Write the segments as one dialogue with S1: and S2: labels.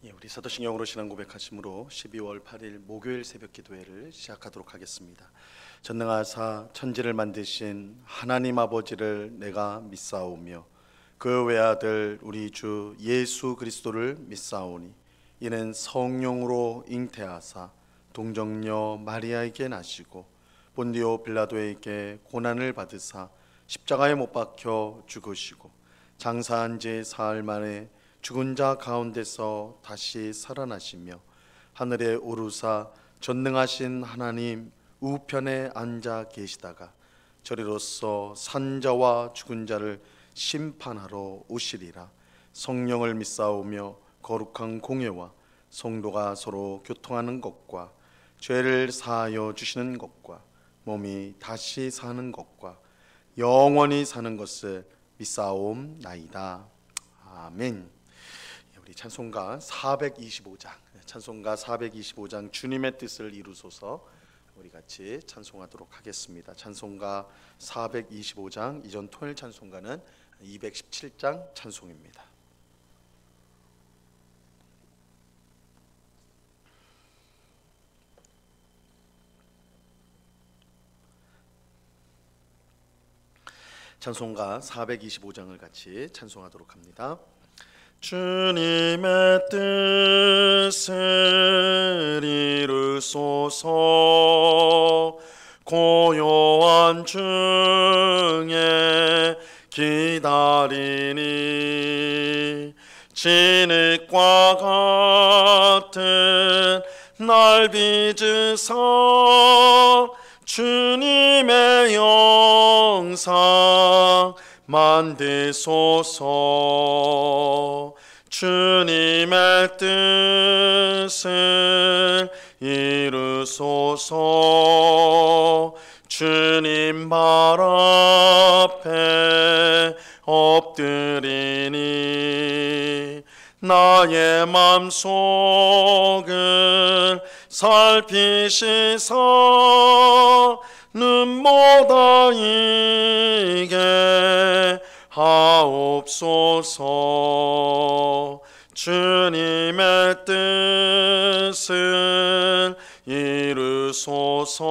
S1: 우리 사도신경으로 신앙 고백하심으로 12월 8일 목요일 새벽 기도회를 시작하도록 하겠습니다. 전능하사 천지를 만드신 하나님 아버지를 내가 믿사오며 그 외아들 우리 주 예수 그리스도를 믿사오니 이는 성령으로 잉태하사 동정녀 마리아에게 나시고 본디오 빌라도에게 고난을 받으사 십자가에 못 박혀 죽으시고 장사한 지 사흘 만에 죽은 자 가운데서 다시 살아나시며 하늘에 오르사 전능하신 하나님 우편에 앉아 계시다가 저리로서 산자와 죽은 자를 심판하러 오시리라. 성령을 믿사오며 거룩한 공예와 성도가 서로 교통하는 것과 죄를 사하여 주시는 것과 몸이 다시 사는 것과 영원히 사는 것을 믿사옵나이다. 아멘. 우리 찬송가 425장 주님의 뜻을 이루소서 우리 같이 찬송하도록 하겠습니다. 찬송가 425장, 이전 토요일 찬송가는 217장 찬송입니다. 찬송가 425장을 같이 찬송하도록 합니다. 주님의 뜻을 이루소서. 고요한 중에 기다리니 진흙과 같은 날 빚으사 주님의 영상 만드소서. 주님의 뜻을 이루소서. 주님 발 앞에 엎드리니 나의 맘속을 살피시사 눈보다 이게 하옵소서. 주님의 뜻을 이루소서.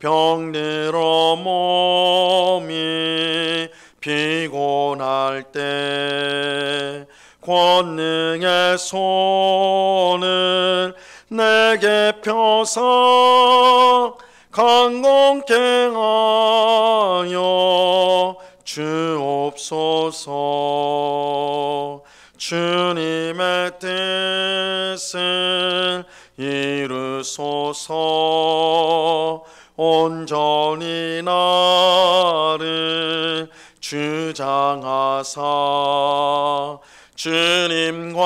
S1: 병들어 몸이 피곤할 때 권능의 손을 내게 펴사 강건케 하여 주옵소서. 주님의 뜻을 이루소서. 온전히 나를 주장하사 주님과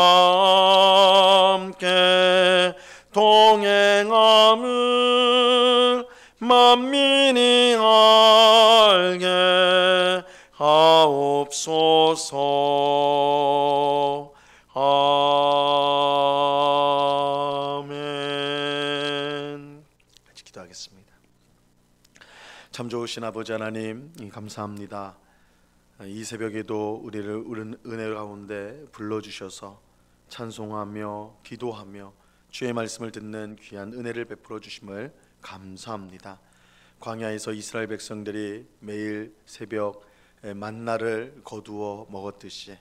S1: 함께 동행함을 만민이 알게 하옵소서. 아멘. 같이 기도하겠습니다. 참 좋으신 아버지 하나님, 감사합니다. 이 새벽에도 우리를 은혜 가운데 불러주셔서 찬송하며 기도하며 주의 말씀을 듣는 귀한 은혜를 베풀어 주심을 감사합니다. 광야에서 이스라엘 백성들이 매일 새벽 만나를 거두어 먹었듯이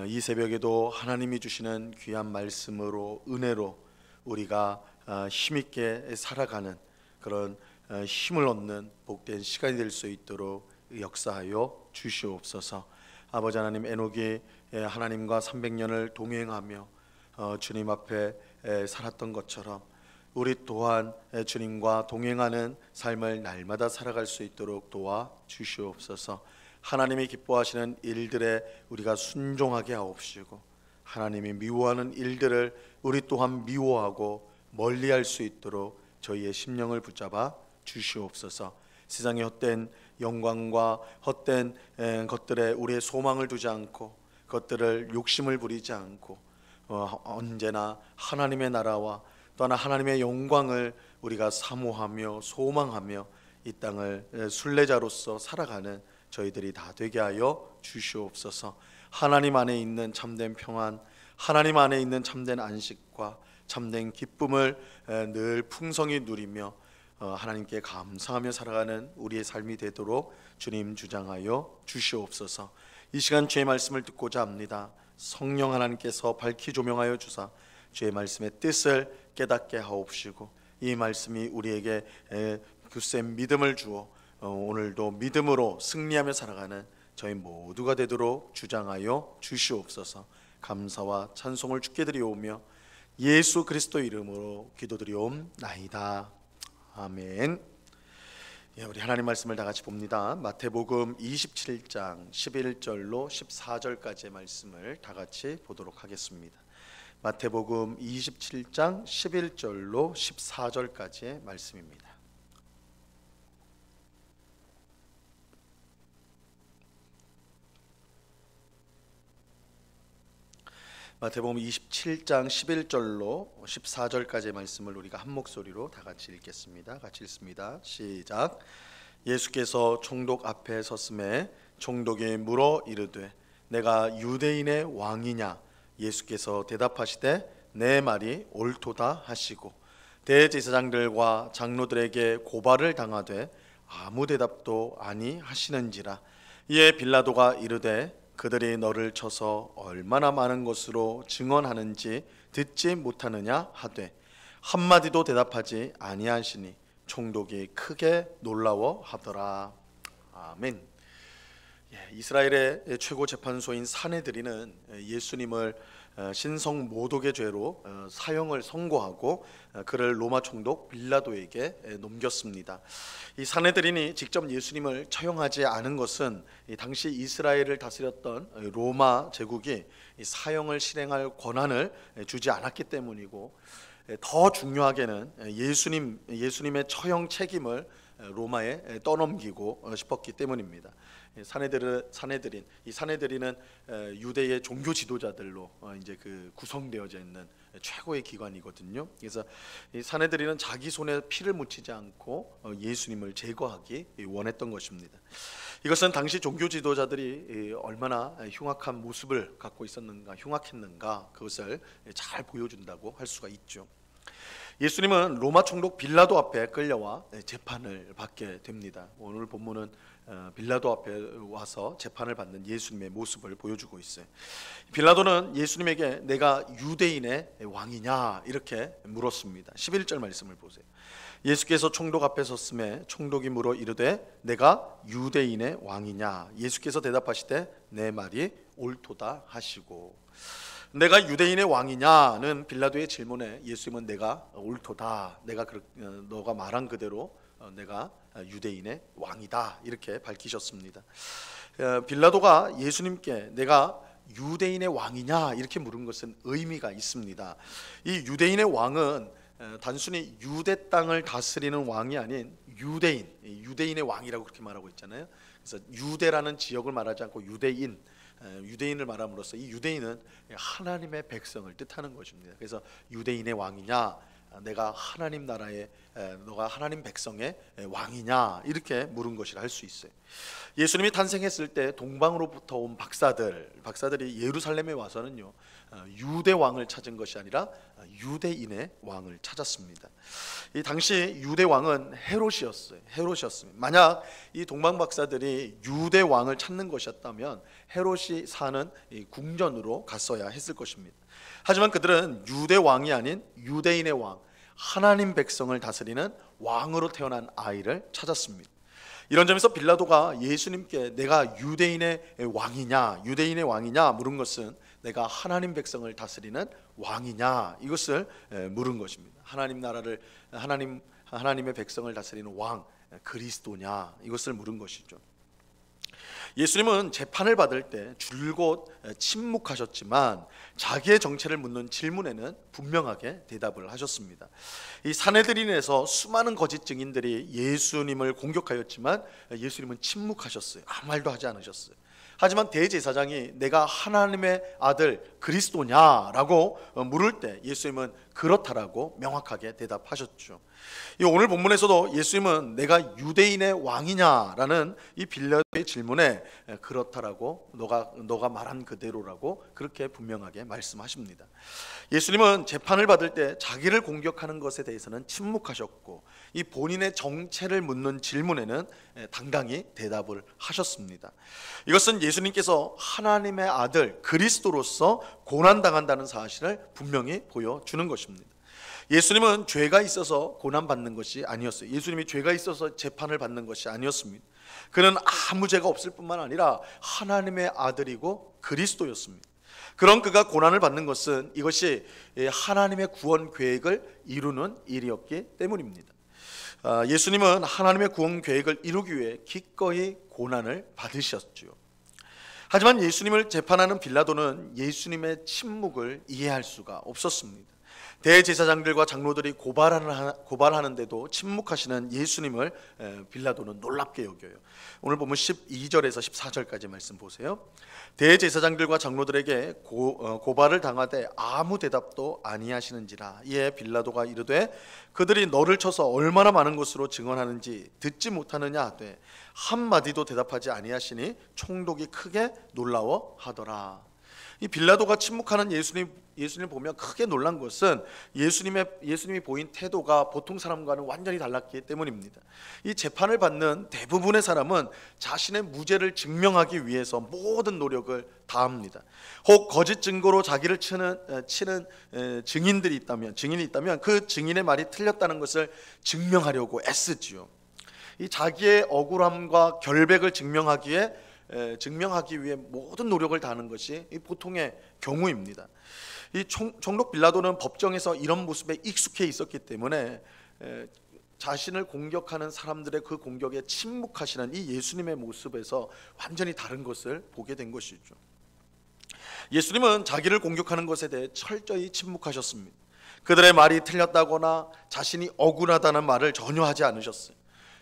S1: 이 새벽에도 하나님이 주시는 귀한 말씀으로 은혜로 우리가 힘있게 살아가는 그런 힘을 얻는 복된 시간이 될 수 있도록 역사하여 주시옵소서. 아버지 하나님, 에녹이 하나님과 300년을 동행하며 주님 앞에 살았던 것처럼 우리 또한 주님과 동행하는 삶을 날마다 살아갈 수 있도록 도와 주시옵소서. 하나님이 기뻐하시는 일들에 우리가 순종하게 하옵시고 하나님이 미워하는 일들을 우리 또한 미워하고 멀리할 수 있도록 저희의 심령을 붙잡아 주시옵소서. 세상의 헛된 영광과 헛된 것들에 우리의 소망을 두지 않고 그것들을 욕심을 부리지 않고 언제나 하나님의 나라와 또한 하나님의 영광을 우리가 사모하며 소망하며 이 땅을 순례자로서 살아가는 저희들이 다 되게 하여 주시옵소서. 하나님 안에 있는 참된 평안, 하나님 안에 있는 참된 안식과 참된 기쁨을 늘 풍성히 누리며 하나님께 감사하며 살아가는 우리의 삶이 되도록 주님 주장하여 주시옵소서. 이 시간 주의 말씀을 듣고자 합니다. 성령 하나님께서 밝히 조명하여 주사 주의 말씀의 뜻을 깨닫게 하옵시고, 이 말씀이 우리에게 굳센 믿음을 주어 오늘도 믿음으로 승리하며 살아가는 저희 모두가 되도록 주장하여 주시옵소서. 감사와 찬송을 주께 드리오며 예수 그리스도 이름으로 기도드리옵나이다. 아멘. 우리 하나님 말씀을 다 같이 봅니다. 마태복음 27장 11절로 14절까지의 말씀을 다 같이 보도록 하겠습니다. 마태복음 27장 11절로 14절까지의 말씀입니다. 마태복음 27장 11절로 14절까지의 말씀을 우리가 한 목소리로 다 같이 읽겠습니다. 같이 읽습니다. 시작. 예수께서 총독 앞에 섰음에 총독이 물어 이르되 내가 유대인의 왕이냐? 예수께서 대답하시되 내 말이 옳도다 하시고, 대제사장들과 장로들에게 고발을 당하되 아무 대답도 아니하시는지라. 이에 빌라도가 이르되 그들이 너를 쳐서 얼마나 많은 것으로 증언하는지 듣지 못하느냐 하되 한마디도 대답하지 아니하시니 총독이 크게 놀라워하더라. 아멘. 이스라엘의 최고 재판소인 산헤드린은 예수님을 신성 모독의 죄로 사형을 선고하고 그를 로마 총독 빌라도에게 넘겼습니다. 이 산헤드린이 직접 예수님을 처형하지 않은 것은 당시 이스라엘을 다스렸던 로마 제국이 사형을 실행할 권한을 주지 않았기 때문이고, 더 중요하게는 예수님의 처형 책임을 로마에 떠넘기고 싶었기 때문입니다. 산헤드린은 유대의 종교 지도자들로 이제 구성되어져 있는 최고의 기관이거든요. 그래서 이 산헤드린은 자기 손에 피를 묻히지 않고 예수님을 제거하기 원했던 것입니다. 이것은 당시 종교 지도자들이 얼마나 흉악한 모습을 갖고 흉악했는가, 그것을 잘 보여준다고 할 수가 있죠. 예수님은 로마 총독 빌라도 앞에 끌려와 재판을 받게 됩니다. 오늘 본문은 빌라도 앞에 와서 재판을 받는 예수님의 모습을 보여주고 있어요. 빌라도는 예수님에게 내가 유대인의 왕이냐 이렇게 물었습니다. 11절 말씀을 보세요. 예수께서 총독 앞에 섰음에 총독이 물어 이르되 내가 유대인의 왕이냐? 예수께서 대답하시되 내 말이 옳도다 하시고, 내가 유대인의 왕이냐는 빌라도의 질문에 예수님은 내가 옳도다, 너가 말한 그대로 내가 유대인의 왕이다 이렇게 밝히셨습니다. 빌라도가 예수님께 내가 유대인의 왕이냐 이렇게 물은 것은 의미가 있습니다. 이 유대인의 왕은 단순히 유대 땅을 다스리는 왕이 아닌 유대인의 왕이라고 그렇게 말하고 있잖아요. 그래서 유대라는 지역을 말하지 않고 유대인을 말함으로써 이 유대인은 하나님의 백성을 뜻하는 것입니다. 그래서 유대인의 왕이냐, 내가 하나님 나라의 너가 하나님 백성의 왕이냐 이렇게 물은 것이라 할 수 있어요. 예수님이 탄생했을 때 동방으로부터 온 박사들이 예루살렘에 와서는요 유대 왕을 찾은 것이 아니라 유대인의 왕을 찾았습니다. 이 당시 유대 왕은 헤롯이었습니다. 만약 이 동방 박사들이 유대 왕을 찾는 것이었다면 헤롯이 사는 이 궁전으로 갔어야 했을 것입니다. 하지만 그들은 유대 왕이 아닌 유대인의 왕, 하나님 백성을 다스리는 왕으로 태어난 아이를 찾았습니다. 이런 점에서 빌라도가 예수님께 내가 유대인의 왕이냐 물은 것은 내가 하나님 백성을 다스리는 왕이냐 이것을 물은 것입니다. 하나님의 백성을 다스리는 왕 그리스도냐 이것을 물은 것이죠. 예수님은 재판을 받을 때 줄곧 침묵하셨지만 자기의 정체를 묻는 질문에는 분명하게 대답을 하셨습니다. 이 산헤드린에서 수많은 거짓 증인들이 예수님을 공격하였지만 예수님은 침묵하셨어요. 아무 말도 하지 않으셨어요. 하지만 대제사장이 내가 하나님의 아들 그리스도냐라고 물을 때 예수님은 그렇다라고 명확하게 대답하셨죠. 이 오늘 본문에서도 예수님은 내가 유대인의 왕이냐라는 이 빌라도의 질문에 그렇다라고 너가 말한 그대로라고 그렇게 분명하게 말씀하십니다. 예수님은 재판을 받을 때 자기를 공격하는 것에 대해서는 침묵하셨고 이 본인의 정체를 묻는 질문에는 당당히 대답을 하셨습니다. 이것은 예수님께서 하나님의 아들 그리스도로서 고난당한다는 사실을 분명히 보여주는 것입니다. 예수님은 죄가 있어서 고난받는 것이 아니었어요. 예수님이 죄가 있어서 재판을 받는 것이 아니었습니다. 그는 아무 죄가 없을 뿐만 아니라 하나님의 아들이고 그리스도였습니다. 그런 그가 고난을 받는 것은 이것이 하나님의 구원 계획을 이루는 일이었기 때문입니다. 예수님은 하나님의 구원 계획을 이루기 위해 기꺼이 고난을 받으셨죠. 하지만 예수님을 재판하는 빌라도는 예수님의 침묵을 이해할 수가 없었습니다. 대제사장들과 장로들이 고발하는데도 침묵하시는 예수님을 빌라도는 놀랍게 여겨요. 오늘 보면 12절에서 14절까지 말씀 보세요. 대제사장들과 장로들에게 고발을 당하되 아무 대답도 아니하시는지라. 이에 빌라도가 이르되 그들이 너를 쳐서 얼마나 많은 것으로 증언하는지 듣지 못하느냐 하되 한마디도 대답하지 아니하시니 총독이 크게 놀라워하더라. 이 빌라도가 침묵하는 예수님을 보면 크게 놀란 것은 예수님이 보인 태도가 보통 사람과는 완전히 달랐기 때문입니다. 이 재판을 받는 대부분의 사람은 자신의 무죄를 증명하기 위해서 모든 노력을 다합니다. 혹 거짓 증거로 자기를 치는 증인이 있다면 그 증인의 말이 틀렸다는 것을 증명하려고 애쓰지요. 이 자기의 억울함과 결백을 증명하기 위해 모든 노력을 다하는 것이 보통의 경우입니다. 이 총독 빌라도는 법정에서 이런 모습에 익숙해 있었기 때문에 자신을 공격하는 사람들의 그 공격에 침묵하시는 이 예수님의 모습에서 완전히 다른 것을 보게 된 것이죠. 예수님은 자기를 공격하는 것에 대해 철저히 침묵하셨습니다. 그들의 말이 틀렸다거나 자신이 억울하다는 말을 전혀 하지 않으셨어요.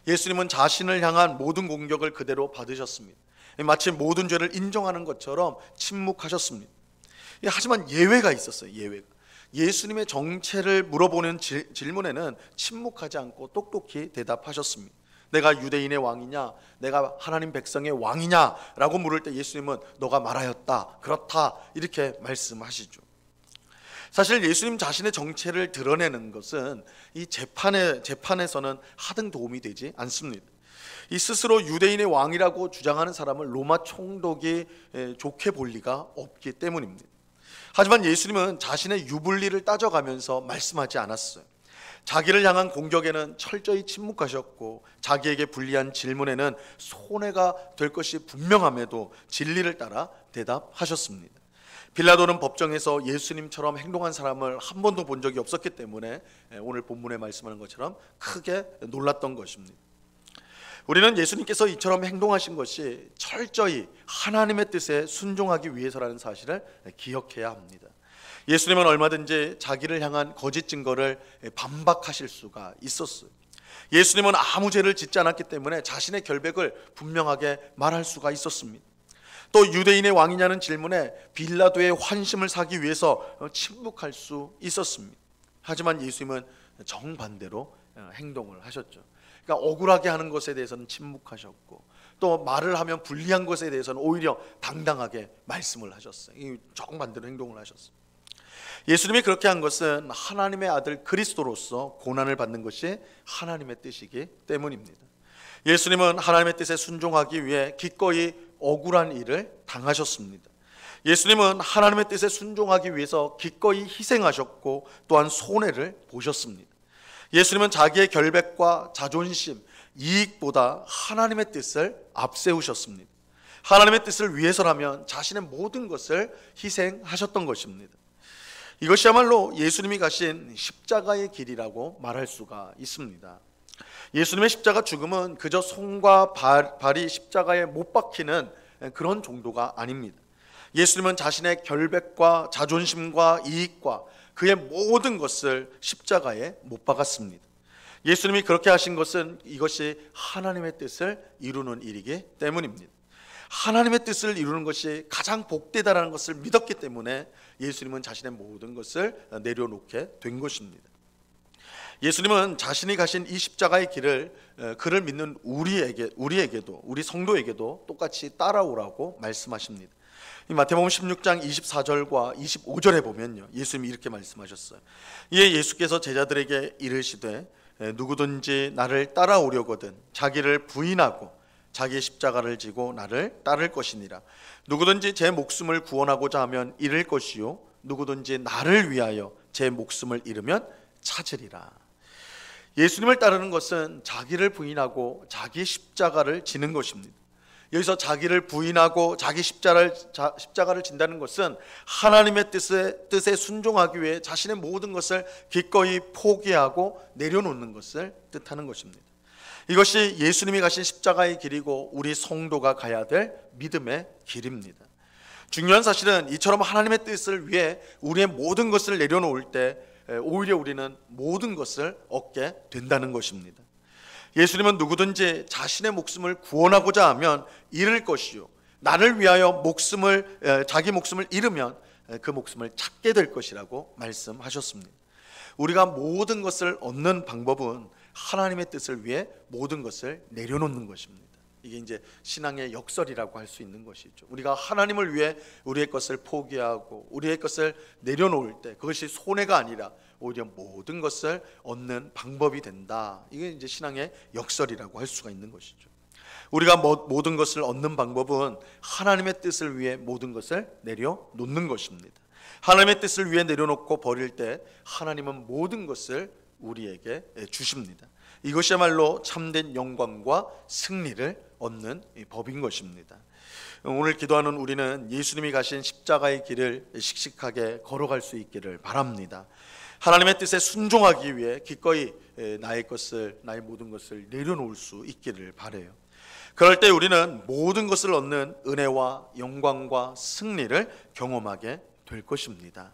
S1: 예수님은 자신을 향한 모든 공격을 그대로 받으셨습니다. 마치 모든 죄를 인정하는 것처럼 침묵하셨습니다. 하지만 예외가 있었어요. 예수님의 정체를 물어보는 질문에는 침묵하지 않고 똑똑히 대답하셨습니다. 내가 유대인의 왕이냐, 내가 하나님 백성의 왕이냐라고 물을 때 예수님은 너가 말하였다, 그렇다 이렇게 말씀하시죠. 사실 예수님 자신의 정체를 드러내는 것은 이 재판에서는 하등 도움이 되지 않습니다. 이 스스로 유대인의 왕이라고 주장하는 사람을 로마 총독이 좋게 볼 리가 없기 때문입니다. 하지만 예수님은 자신의 유불리를 따져가면서 말씀하지 않았어요. 자기를 향한 공격에는 철저히 침묵하셨고 자기에게 불리한 질문에는 손해가 될 것이 분명함에도 진리를 따라 대답하셨습니다. 빌라도는 법정에서 예수님처럼 행동한 사람을 한 번도 본 적이 없었기 때문에 오늘 본문에 말씀하는 것처럼 크게 놀랐던 것입니다. 우리는 예수님께서 이처럼 행동하신 것이 철저히 하나님의 뜻에 순종하기 위해서라는 사실을 기억해야 합니다. 예수님은 얼마든지 자기를 향한 거짓 증거를 반박하실 수가 있었어요. 예수님은 아무 죄를 짓지 않았기 때문에 자신의 결백을 분명하게 말할 수가 있었습니다. 또 유대인의 왕이냐는 질문에 빌라도의 환심을 사기 위해서 침묵할 수 있었습니다. 하지만 예수님은 정반대로 행동을 하셨죠. 그러니까 억울하게 하는 것에 대해서는 침묵하셨고 또 말을 하면 불리한 것에 대해서는 오히려 당당하게 말씀을 하셨어요. 정반대로 행동을 하셨어요. 예수님이 그렇게 한 것은 하나님의 아들 그리스도로서 고난을 받는 것이 하나님의 뜻이기 때문입니다. 예수님은 하나님의 뜻에 순종하기 위해 기꺼이 억울한 일을 당하셨습니다. 예수님은 하나님의 뜻에 순종하기 위해서 기꺼이 희생하셨고 또한 손해를 보셨습니다. 예수님은 자기의 결백과 자존심, 이익보다 하나님의 뜻을 앞세우셨습니다. 하나님의 뜻을 위해서라면 자신의 모든 것을 희생하셨던 것입니다. 이것이야말로 예수님이 가신 십자가의 길이라고 말할 수가 있습니다. 예수님의 십자가 죽음은 그저 손과 발이 십자가에 못 박히는 그런 정도가 아닙니다. 예수님은 자신의 결백과 자존심과 이익과 그의 모든 것을 십자가에 못 박았습니다. 예수님이 그렇게 하신 것은 이것이 하나님의 뜻을 이루는 일이기 때문입니다. 하나님의 뜻을 이루는 것이 가장 복되다라는 것을 믿었기 때문에 예수님은 자신의 모든 것을 내려놓게 된 것입니다. 예수님은 자신이 가신 이 십자가의 길을 그를 믿는 우리에게도, 우리 성도에게도 똑같이 따라오라고 말씀하십니다. 이 마태복음 16장 24절과 25절에 보면요, 예수님이 이렇게 말씀하셨어요. 이에 예수께서 제자들에게 이르시되 누구든지 나를 따라오려거든 자기를 부인하고 자기의 십자가를 지고 나를 따를 것이니라. 누구든지 제 목숨을 구원하고자 하면 잃을 것이요 누구든지 나를 위하여 제 목숨을 잃으면 찾으리라. 예수님을 따르는 것은 자기를 부인하고 자기 십자가를 지는 것입니다. 여기서 자기를 부인하고 자기 십자가를 진다는 것은 하나님의 뜻에 순종하기 위해 자신의 모든 것을 기꺼이 포기하고 내려놓는 것을 뜻하는 것입니다. 이것이 예수님이 가신 십자가의 길이고 우리 성도가 가야 될 믿음의 길입니다. 중요한 사실은 이처럼 하나님의 뜻을 위해 우리의 모든 것을 내려놓을 때 오히려 우리는 모든 것을 얻게 된다는 것입니다. 예수님은 누구든지 자신의 목숨을 구원하고자 하면 잃을 것이요 나를 위하여 자기 목숨을 잃으면 그 목숨을 찾게 될 것이라고 말씀하셨습니다. 우리가 모든 것을 얻는 방법은 하나님의 뜻을 위해 모든 것을 내려놓는 것입니다. 이게 이제 신앙의 역설이라고 할 수 있는 것이죠. 우리가 하나님을 위해 우리의 것을 포기하고 우리의 것을 내려놓을 때 그것이 손해가 아니라 오히려 모든 것을 얻는 방법이 된다. 이게 이제 신앙의 역설이라고 할 수가 있는 것이죠. 우리가 모든 것을 얻는 방법은 하나님의 뜻을 위해 모든 것을 내려놓는 것입니다. 하나님의 뜻을 위해 내려놓고 버릴 때 하나님은 모든 것을 우리에게 주십니다. 이것이야말로 참된 영광과 승리를 얻는 법인 것입니다. 오늘 기도하는 우리는 예수님이 가신 십자가의 길을 씩씩하게 걸어갈 수 있기를 바랍니다. 하나님의 뜻에 순종하기 위해 기꺼이 나의 모든 것을 내려놓을 수 있기를 바라요. 그럴 때 우리는 모든 것을 얻는 은혜와 영광과 승리를 경험하게 될 것입니다.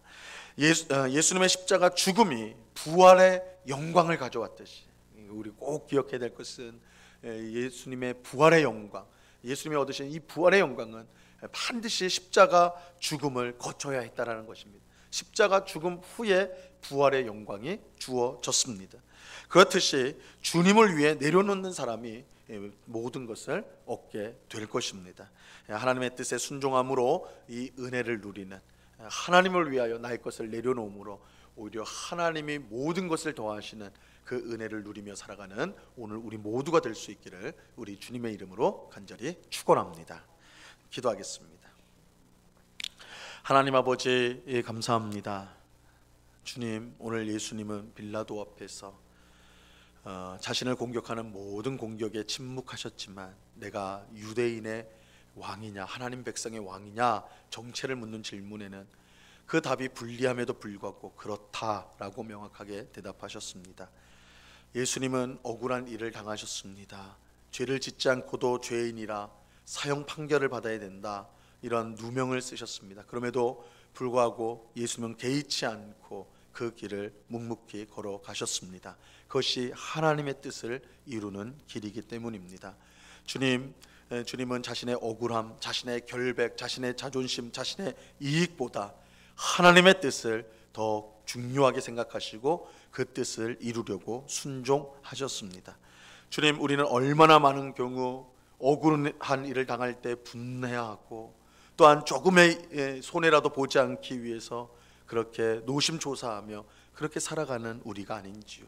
S1: 예수님의 십자가 죽음이 부활의 영광을 가져왔듯이 우리 꼭 기억해야 될 것은 예수님의 부활의 영광, 예수님이 얻으신 이 부활의 영광은 반드시 십자가 죽음을 거쳐야 했다라는 것입니다. 십자가 죽음 후에 부활의 영광이 주어졌습니다. 그렇듯이 주님을 위해 내려놓는 사람이 모든 것을 얻게 될 것입니다. 하나님의 뜻에 순종함으로 이 은혜를 누리는, 하나님을 위하여 나의 것을 내려놓음으로 오히려 하나님이 모든 것을 더하시는 그 은혜를 누리며 살아가는 오늘 우리 모두가 될 수 있기를 우리 주님의 이름으로 간절히 축원합니다. 기도하겠습니다. 하나님 아버지, 감사합니다. 주님, 오늘 예수님은 빌라도 앞에서 자신을 공격하는 모든 공격에 침묵하셨지만 내가 유대인의 왕이냐 하나님 백성의 왕이냐 정체를 묻는 질문에는 그 답이 불리함에도 불구하고 그렇다라고 명확하게 대답하셨습니다. 예수님은 억울한 일을 당하셨습니다. 죄를 짓지 않고도 죄인이라 사형 판결을 받아야 된다, 이런 누명을 쓰셨습니다. 그럼에도 불구하고 예수님은 개의치 않고 그 길을 묵묵히 걸어가셨습니다. 그것이 하나님의 뜻을 이루는 길이기 때문입니다. 주님은 자신의 억울함, 자신의 결백, 자신의 자존심, 자신의 이익보다 하나님의 뜻을 더 중요하게 생각하시고 그 뜻을 이루려고 순종하셨습니다. 주님, 우리는 얼마나 많은 경우 억울한 일을 당할 때 분해하고 또한 조금의 손해라도 보지 않기 위해서 그렇게 노심초사하며 그렇게 살아가는 우리가 아닌지요.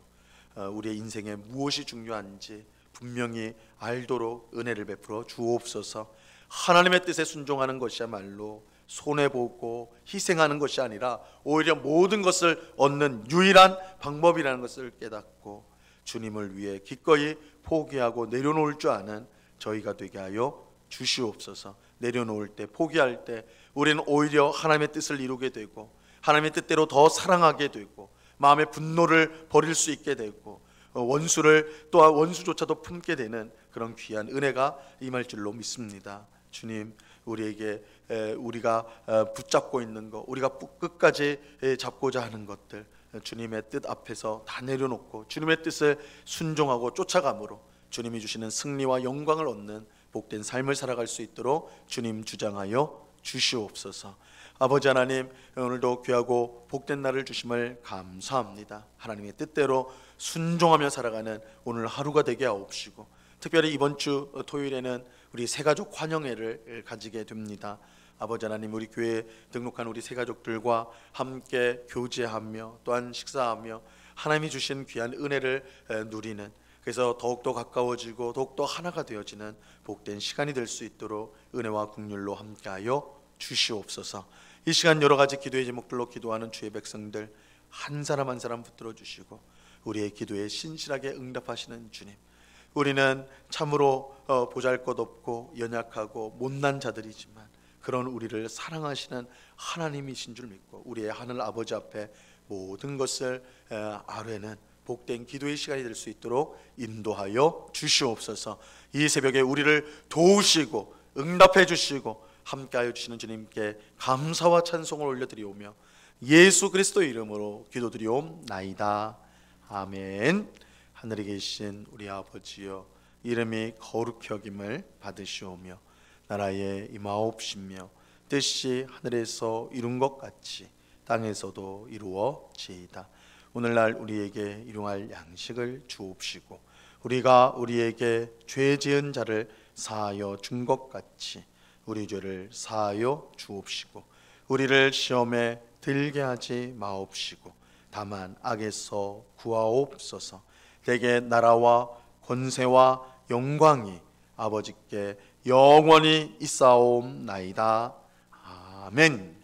S1: 우리의 인생에 무엇이 중요한지 분명히 알도록 은혜를 베풀어 주옵소서. 하나님의 뜻에 순종하는 것이야말로 손해보고 희생하는 것이 아니라 오히려 모든 것을 얻는 유일한 방법이라는 것을 깨닫고 주님을 위해 기꺼이 포기하고 내려놓을 줄 아는 저희가 되게 하여 주시옵소서. 내려놓을 때, 포기할 때 우리는 오히려 하나님의 뜻을 이루게 되고 하나님의 뜻대로 더 사랑하게 되고 마음의 분노를 버릴 수 있게 되고 원수를 또한 원수조차도 품게 되는 그런 귀한 은혜가 임할 줄로 믿습니다. 주님, 우리에게 우리가 붙잡고 있는 것, 우리가 끝까지 잡고자 하는 것들 주님의 뜻 앞에서 다 내려놓고 주님의 뜻을 순종하고 쫓아감으로 주님이 주시는 승리와 영광을 얻는 복된 삶을 살아갈 수 있도록 주님 주장하여 주시옵소서. 아버지 하나님, 오늘도 귀하고 복된 날을 주심을 감사합니다. 하나님의 뜻대로 순종하며 살아가는 오늘 하루가 되게 하옵시고, 특별히 이번 주 토요일에는 우리 새가족 환영회를 가지게 됩니다. 아버지 하나님, 우리 교회에 등록한 우리 새가족들과 함께 교제하며 또한 식사하며 하나님이 주신 귀한 은혜를 누리는, 그래서 더욱더 가까워지고 더욱더 하나가 되어지는 복된 시간이 될 수 있도록 은혜와 긍휼로 함께하여 주시옵소서. 이 시간 여러 가지 기도의 제목들로 기도하는 주의 백성들 한 사람 한 사람 붙들어 주시고 우리의 기도에 신실하게 응답하시는 주님, 우리는 참으로 보잘것없고 연약하고 못난 자들이지만 그런 우리를 사랑하시는 하나님이신 줄 믿고 우리의 하늘 아버지 앞에 모든 것을 아뢰는 복된 기도의 시간이 될 수 있도록 인도하여 주시옵소서. 이 새벽에 우리를 도우시고 응답해 주시고 함께하여 주시는 주님께 감사와 찬송을 올려드리오며 예수 그리스도의 이름으로 기도드리옵나이다. 아멘. 하늘에 계신 우리 아버지여, 이름이 거룩히 여김을 받으시오며 나라에 임하옵시며 뜻이 하늘에서 이룬 것 같이 땅에서도 이루어지이다. 오늘날 우리에게 일용할 양식을 주옵시고 우리가 우리에게 죄 지은 자를 사하여 준 것 같이 우리 죄를 사하여 주옵시고 우리를 시험에 들게 하지 마옵시고 다만 악에서 구하옵소서. 대개 나라와 권세와 영광이 아버지께 영원히 있사옵나이다. 아멘.